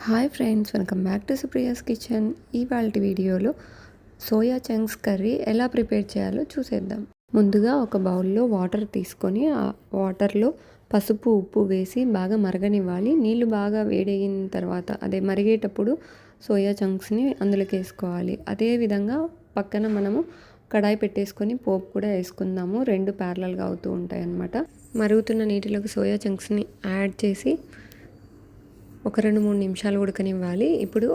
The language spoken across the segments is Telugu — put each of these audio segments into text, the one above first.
Hi friends, welcome back to Supriya's kitchen. ఇవాల్టి వీడియోలో సోయా చంక్స్ కర్రీ ఎలా ప్రిపేర్ చేయాలో చూసేద్దాం. ముందుగా ఒక బౌల్లో వాటర్ తీసుకొని ఆ వాటర్లో పసుపు ఉప్పు వేసి బాగా మరగనివ్వాలి. నీళ్లు బాగా వేడైన తర్వాత మరిగేటప్పుడు సోయా చంక్స్ని అందులోకి వేసుకోవాలి. అదేవిధంగా పక్కన మనము కడాయి పెట్టేసుకొని పోపు కూడా వేసుకుందాము. రెండు ప్యారలల్గా అవుతూ ఉంటాయి అన్నమాట. మరుగుతున్న నీటిలోకి సోయా చంక్స్ని యాడ్ చేసి ఒక 2-3 నిమిషాలు ఉడకనివ్వాలి. ఇప్పుడు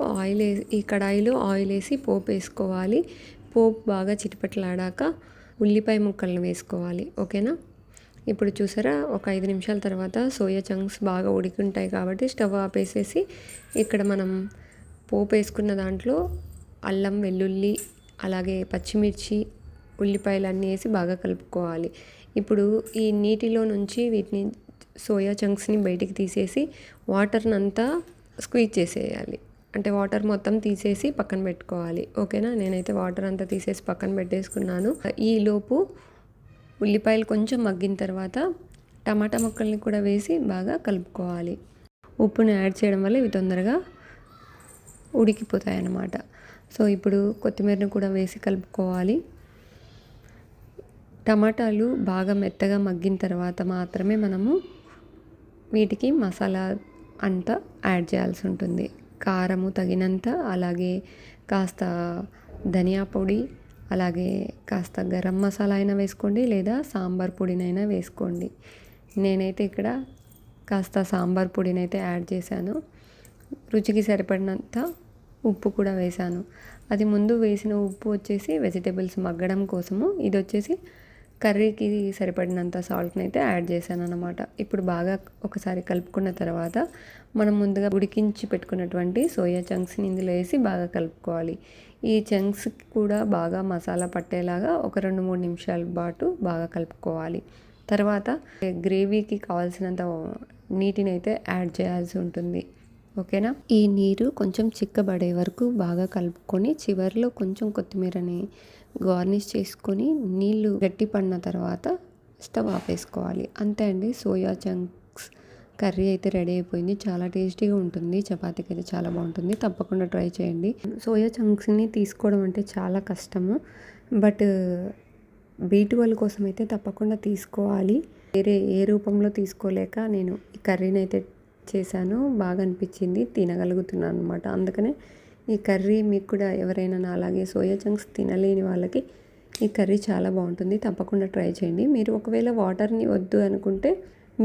ఈ కడాయిలో ఆయిల్ వేసి పోపు వేసుకోవాలి. పోపు బాగా చిటపటలాడాక ఉల్లిపాయ ముక్కలను వేసుకోవాలి. ఓకేనా? ఇప్పుడు చూసారా, ఒక 5 నిమిషాల తర్వాత సోయా చంక్స్ బాగా ఉడికింటాయి కాబట్టి స్టవ్ ఆపేసేసి ఇక్కడ మనం పోపు వేసుకున్న దాంట్లో అల్లం వెల్లుల్లి అలాగే పచ్చిమిర్చి ఉల్లిపాయలు అన్నీ వేసి బాగా కలుపుకోవాలి. ఇప్పుడు ఈ నీటిలో నుంచి వీటిని సోయా చంక్స్ని బయటికి తీసేసి వాటర్ని అంతా స్క్వీజ్ చేసేయాలి. అంటే వాటర్ మొత్తం తీసేసి పక్కన పెట్టుకోవాలి. ఓకేనా? నేనైతే వాటర్ అంతా తీసేసి పక్కన పెట్టేసుకున్నాను. ఈలోపు ఉల్లిపాయలు కొంచెం మగ్గిన తర్వాత టమాటా ముక్కల్ని కూడా వేసి బాగా కలుపుకోవాలి. ఉప్పుని యాడ్ చేయడం వల్ల ఇవి తొందరగా ఉడికిపోతాయి అన్నమాట. సో ఇప్పుడు కొత్తిమీరని కూడా వేసి కలుపుకోవాలి. టమాటాలు బాగా మెత్తగా మగ్గిన తర్వాత మాత్రమే మనము వీటికి మసాలా అంతా యాడ్ చేయాల్సి ఉంటుంది. కారము తగినంత, అలాగే కాస్త ధనియా పొడి, అలాగే కాస్త గరం మసాలా అయినా వేసుకోండి, లేదా సాంబార్ పొడినైనా వేసుకోండి. నేనైతే ఇక్కడ కాస్త సాంబార్ పొడినైతే యాడ్ చేశాను. రుచికి సరిపడినంత ఉప్పు కూడా వేశాను. అది ముందు వేసిన ఉప్పు వచ్చేసి వెజిటేబుల్స్ మగ్గడం కోసము, ఇది వచ్చేసి కర్రీకి సరిపడినంత సాల్ట్ని అయితే యాడ్ చేశాను అన్నమాట. ఇప్పుడు బాగా ఒకసారి కలుపుకున్న తర్వాత మనం ముందుగా ఉడికించి పెట్టుకున్నటువంటి సోయా చంక్స్ని ఇందులో వేసి బాగా కలుపుకోవాలి. ఈ చంక్స్ కూడా బాగా మసాలా పట్టేలాగా ఒక 2-3 నిమిషాల పాటు బాగా కలుపుకోవాలి. తర్వాత గ్రేవీకి కావాల్సినంత నీటిని అయితే యాడ్ చేయాల్సి ఉంటుంది. ఓకేనా? ఈ నీరు కొంచెం చిక్కబడే వరకు బాగా కలుపుకొని చివరిలో కొంచెం కొత్తిమీరని గార్నిష్ చేసుకొని నీళ్లు గట్టి పడిన తర్వాత స్టవ్ ఆపేసుకోవాలి. అంతే అండి, సోయా చంక్స్ కర్రీ అయితే రెడీ అయిపోయింది. చాలా టేస్టీగా ఉంటుంది. చపాతీకి అయితే చాలా బాగుంటుంది. తప్పకుండా ట్రై చేయండి. సోయా చంక్స్ని తీసుకోవడం అంటే చాలా కష్టము, బట్ B12 కోసం అయితే తప్పకుండా తీసుకోవాలి. వేరే ఏ రూపంలో తీసుకోలేక నేను ఈ కర్రీని అయితే చేశాను. బాగా అనిపించింది, తినగలుగుతున్నాను అనమాట. అందుకనే ఈ కర్రీ మీకు కూడా ఎవరైనా అలాగే సోయా చంక్స్ తినలేని వాళ్ళకి ఈ కర్రీ చాలా బాగుంటుంది. తప్పకుండా ట్రై చేయండి. మీరు ఒకవేళ వాటర్ని వద్దు అనుకుంటే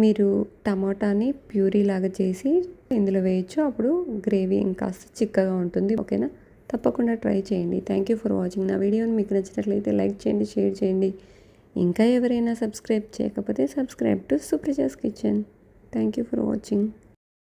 మీరు టమాటాని ప్యూరీ లాగా చేసి ఇందులో వేయచ్చు. అప్పుడు గ్రేవీ ఇంకాస్త చిక్కగా ఉంటుంది. ఓకేనా? తప్పకుండా ట్రై చేయండి. Thank you for watching. నా వీడియోని మీకు నచ్చినట్లయితే లైక్ చేయండి, షేర్ చేయండి. ఇంకా ఎవరైనా సబ్స్క్రైబ్ చేయకపోతే subscribe to Supriya's kitchen. Thank you for watching.